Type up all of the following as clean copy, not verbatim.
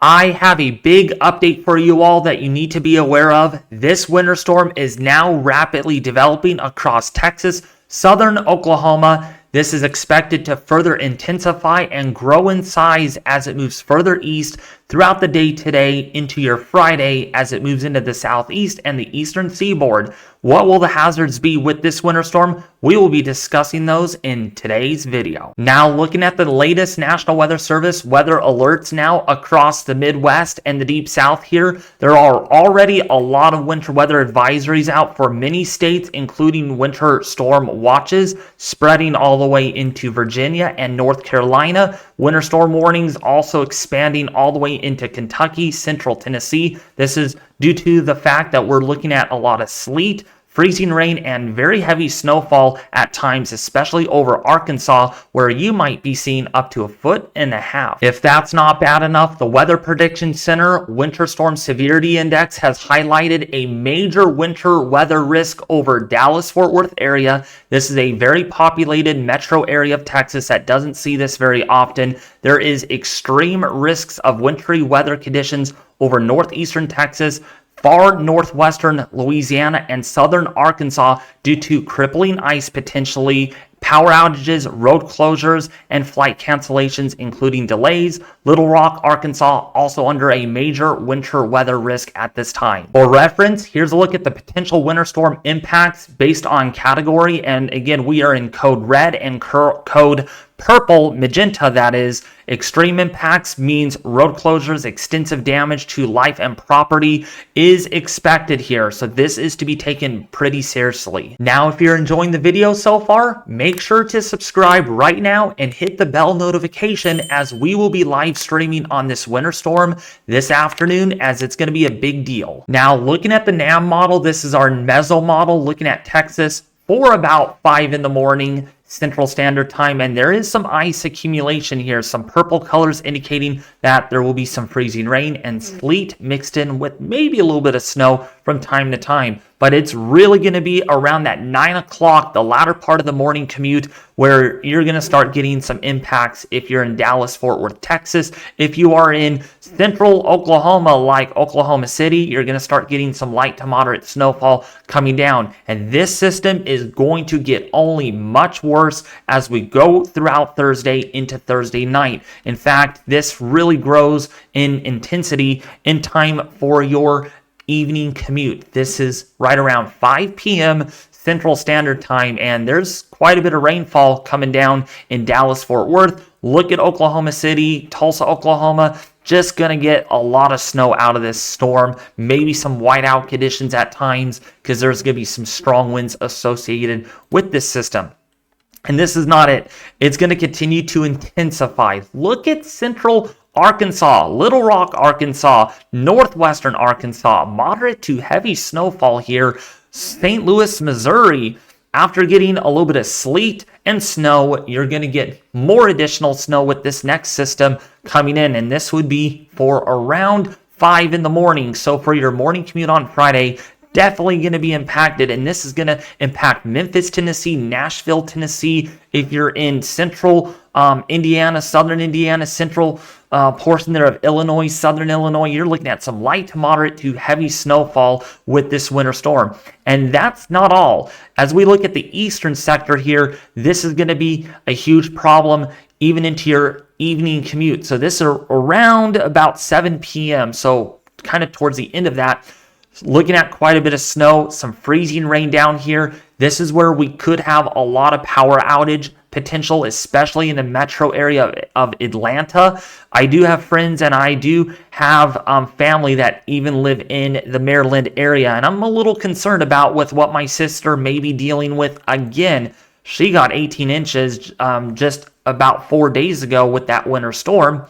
I have a big update for you all that you need to be aware of. This winter storm is now rapidly developing across Texas, southern Oklahoma. This is expected to further intensify and grow in size as it moves further east throughout the day today into your Friday as it moves into the southeast and the eastern seaboard. What will the hazards be with this winter storm? We will be discussing those in today's video. Now, looking at the latest National Weather Service weather alerts now across the Midwest and the Deep South here, there are already a lot of winter weather advisories out for many states, including winter storm watches spreading all the way into Virginia and North Carolina. Winter storm warnings also expanding all the way into Kentucky, central Tennessee. This is due to the fact that we're looking at a lot of sleet, freezing rain, and very heavy snowfall at times, especially over Arkansas, where you might be seeing up to 1.5 feet. If that's not bad enough, the Weather Prediction Center Winter Storm Severity Index has highlighted a major winter weather risk over Dallas-Fort Worth area. This is a very populated metro area of Texas that doesn't see this very often. There is extreme risks of wintry weather conditions over northeastern Texas, far northwestern Louisiana, and southern Arkansas due to crippling ice potentially, power outages, road closures, and flight cancellations, including delays. Little Rock, Arkansas, also under a major winter weather risk at this time. For reference, here's a look at the potential winter storm impacts based on category. And again, we are in code red and code purple, magenta, that is. Extreme impacts means road closures, extensive damage to life and property is expected here. So this is to be taken pretty seriously. Now, if you're enjoying the video so far, make sure to subscribe right now and hit the bell notification, as we will be live streaming on this winter storm this afternoon, as it's going to be a big deal. Now, looking at the NAM model, this is our meso model looking at Texas for about 5 in the morning Central Standard Time, and there is some ice accumulation here, some purple colors indicating that there will be some freezing rain and sleet mixed in with maybe a little bit of snow from time to time. But it's really going to be around that 9 o'clock, the latter part of the morning commute, where you're going to start getting some impacts if you're in Dallas-Fort Worth, Texas. If you are in central Oklahoma, like Oklahoma City, you're going to start getting some light to moderate snowfall coming down. And this system is going to get only much worse as we go throughout Thursday into Thursday night. In fact, this really grows in intensity in time for your evening commute. This is right around 5 p.m. Central Standard Time, and there's quite a bit of rainfall coming down in Dallas-Fort Worth. Look at Oklahoma City, Tulsa, Oklahoma. Just going to get a lot of snow out of this storm. Maybe some whiteout conditions at times, because there's going to be some strong winds associated with this system. And this is not it. It's going to continue to intensify. Look at central Arkansas, Little Rock, Arkansas, northwestern Arkansas, moderate to heavy snowfall here. St. Louis, Missouri, after getting a little bit of sleet and snow, you're going to get more additional snow with this next system coming in. And this would be for around 5 in the morning. So for your morning commute on Friday, definitely going to be impacted, and this is going to impact Memphis, Tennessee, Nashville, Tennessee. If you're in central Indiana, southern Indiana, central portion there of Illinois, southern Illinois, you're looking at some light to moderate to heavy snowfall with this winter storm. And that's not all. As we look at the eastern sector here, this is going to be a huge problem even into your evening commute. So this is around about 7 p.m. So kind of towards the end of that. Looking at quite a bit of snow, some freezing rain down here. This is where we could have a lot of power outage potential, especially in the metro area of Atlanta. I do have friends and I do have family that even live in the Maryland area, and I'm a little concerned about with what my sister may be dealing with again. She got 18 inches just about 4 days ago with that winter storm.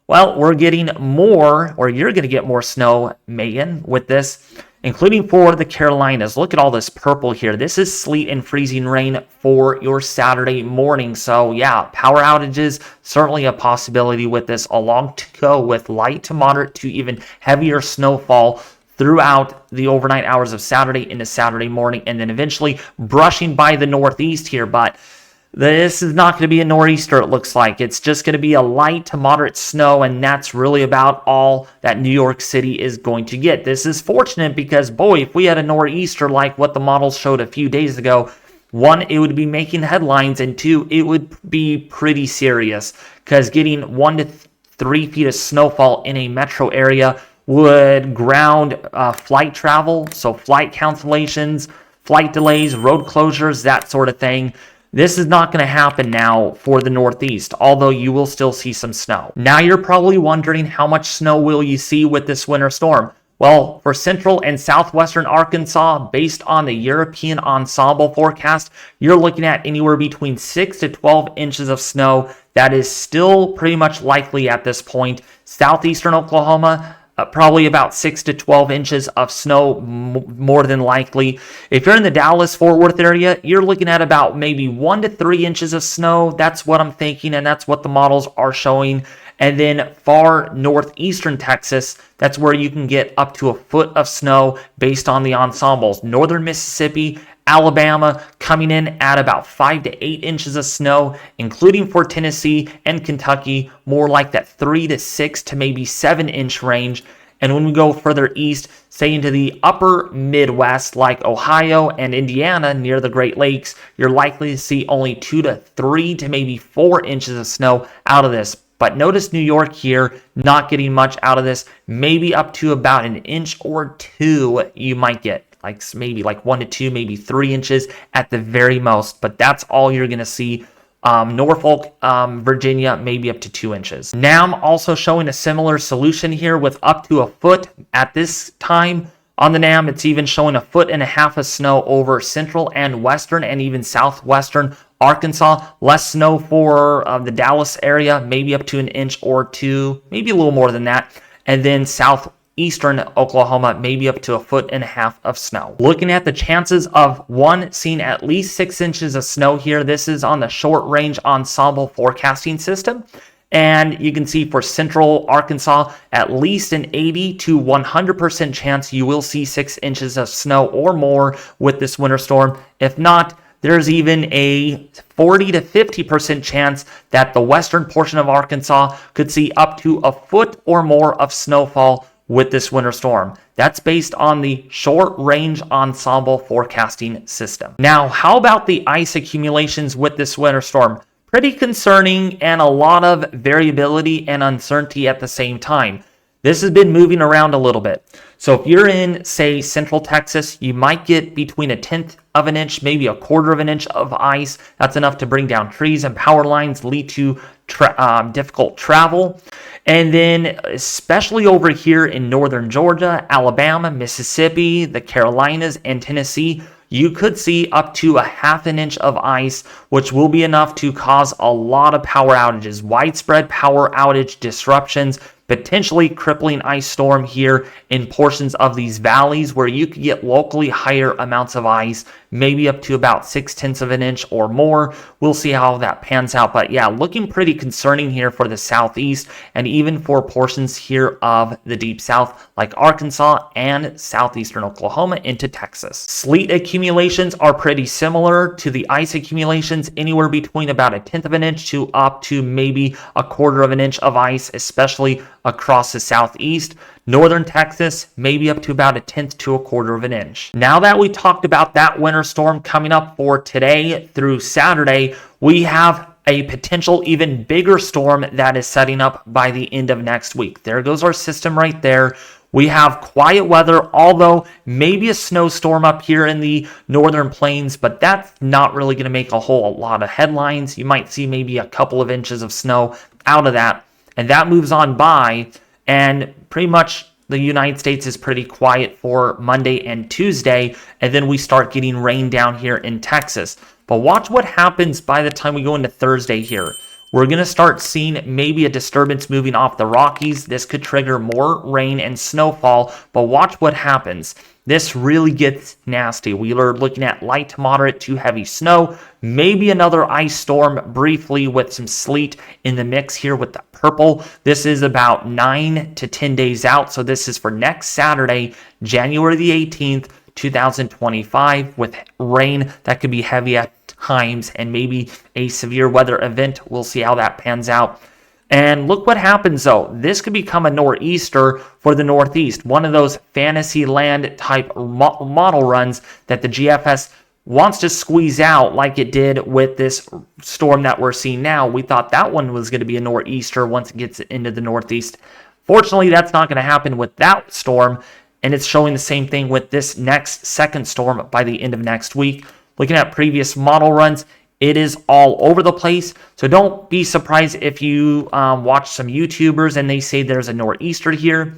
Well, we're getting more, or you're going to get more snow, Megan, with this, including for the Carolinas. Look at all this purple here. This is sleet and freezing rain for your Saturday morning. So, yeah, power outages, certainly a possibility with this, along to go with light to moderate to even heavier snowfall throughout the overnight hours of Saturday into Saturday morning, and then eventually brushing by the northeast here. But This is not going to be a nor'easter, it looks like. It's just going to be a light to moderate snow, and that's really about all that New York City is going to get. This is fortunate because, boy, if we had a nor'easter like what the models showed a few days ago, one, it would be making headlines, and two, it would be pretty serious because getting 1 to 3 feet of snowfall in a metro area would ground flight travel, so flight cancellations, flight delays, road closures, that sort of thing. This is not going to happen now for the Northeast, although you will still see some snow. Now you're probably wondering how much snow will you see with this winter storm? Well, for central and southwestern Arkansas, based on the European Ensemble forecast, you're looking at anywhere between 6 to 12 inches of snow. That is still pretty much likely at this point. Southeastern Oklahoma, probably about 6 to 12 inches of snow, more than likely. If you're in the Dallas-Fort Worth area, you're looking at about maybe 1 to 3 inches of snow. That's what I'm thinking, and that's what the models are showing. And then far northeastern Texas, that's where you can get up to a foot of snow based on the ensembles. Northern Mississippi, Alabama coming in at about 5 to 8 inches of snow, including for Tennessee and Kentucky, more like that 3 to 6 to maybe 7-inch range. And when we go further east, say into the upper Midwest, like Ohio and Indiana near the Great Lakes, you're likely to see only 2 to 3 to maybe 4 inches of snow out of this. But notice New York here, not getting much out of this, maybe up to about 1 inch or 2 you might get. Like maybe like 1 to 2, maybe 3 inches at the very most. But that's all you're going to see. Norfolk, Virginia, maybe up to 2 inches. Now I'm also showing a similar solution here with up to a foot at this time. On the NAM, it's even showing 1.5 feet of snow over central and western and even southwestern Arkansas. Less snow for the Dallas area, maybe up to 1 inch or 2, maybe a little more than that. And then southeastern Oklahoma, maybe up to 1.5 feet of snow. Looking at the chances of seeing at least 6 inches of snow here. This is on the short range ensemble forecasting system. And you can see for central Arkansas, at least an 80 to 100% chance you will see 6 inches of snow or more with this winter storm. If not, there's even a 40 to 50% chance that the western portion of Arkansas could see up to a foot or more of snowfall with this winter storm. That's based on the short range ensemble forecasting system. Now, how about the ice accumulations with this winter storm? Pretty concerning and a lot of variability and uncertainty at the same time. This has been moving around a little bit. So if you're in, say, central Texas, you might get between 1/10 of an inch, maybe 1/4 of an inch of ice. That's enough to bring down trees and power lines, lead to difficult travel. And then especially over here in northern Georgia, Alabama, Mississippi, the Carolinas, and Tennessee, you could see up to 1/2 inch of ice, which will be enough to cause a lot of power outages, widespread power outage disruptions, potentially crippling ice storm here in portions of these valleys where you could get locally higher amounts of ice, maybe up to about 6/10 of an inch or more. We'll see how that pans out. But yeah, looking pretty concerning here for the southeast and even for portions here of the deep south like Arkansas and southeastern Oklahoma into Texas. Sleet accumulations are pretty similar to the ice accumulations, anywhere between about 1/10 of an inch to up to maybe 1/4 of an inch of ice, especially across the southeast. Northern Texas, maybe up to about 1/10 to 1/4 of an inch. Now that we talked about that winter storm coming up for today through Saturday, we have a potential even bigger storm that is setting up by the end of next week. There goes our system right there. We have quiet weather, although maybe a snowstorm up here in the northern plains, but that's not really going to make a whole lot of headlines. You might see maybe a couple of inches of snow out of that. And that moves on by, and pretty much the United States is pretty quiet for Monday and Tuesday, and then we start getting rain down here in Texas. But watch what happens by the time we go into Thursday here. We're going to start seeing maybe a disturbance moving off the Rockies. This could trigger more rain and snowfall, but watch what happens. This really gets nasty. We are looking at light to moderate to heavy snow, maybe another ice storm briefly with some sleet in the mix here with the purple. This is about 9 to 10 days out, so this is for next Saturday, January the 18th, 2025, with rain that could be heavy at times and maybe a severe weather event. We'll see how that pans out. And look what happens though. This could become a nor'easter for the Northeast, one of those fantasy land type model runs that the GFS wants to squeeze out like it did with this storm that we're seeing now. We thought that one was going to be a nor'easter once it gets into the Northeast. Fortunately, that's not going to happen with that storm, and it's showing the same thing with this next second storm by the end of next week. Looking at previous model runs, it is all over the place, so don't be surprised if you watch some YouTubers and they say there's a nor'easter here.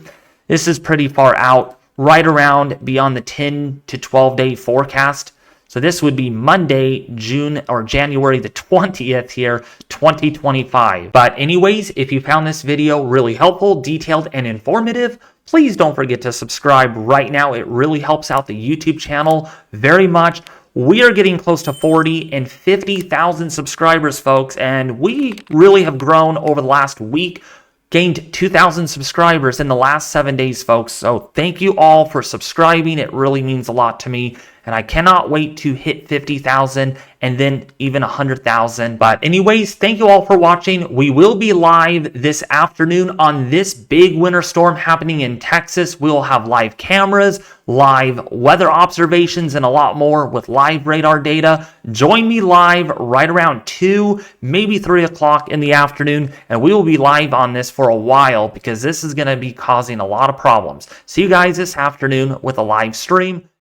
This is pretty far out, right around beyond the 10 to 12 day forecast. So this would be Monday, January the 20th here, 2025. But anyways, if you found this video really helpful, detailed, and informative, please don't forget to subscribe right now. It really helps out the YouTube channel very much. We are getting close to 40 and 50,000 subscribers, folks, and we really have grown over the last week. Gained 2,000 subscribers in the last 7 days, folks. So thank you all for subscribing. It really means a lot to me. And I cannot wait to hit 50,000 and then even 100,000. But anyways, thank you all for watching. We will be live this afternoon on this big winter storm happening in Texas. We'll have live cameras, live weather observations, and a lot more with live radar data. Join me live right around 2, maybe 3 o'clock in the afternoon. And we will be live on this for a while because this is going to be causing a lot of problems. See you guys this afternoon with a live stream.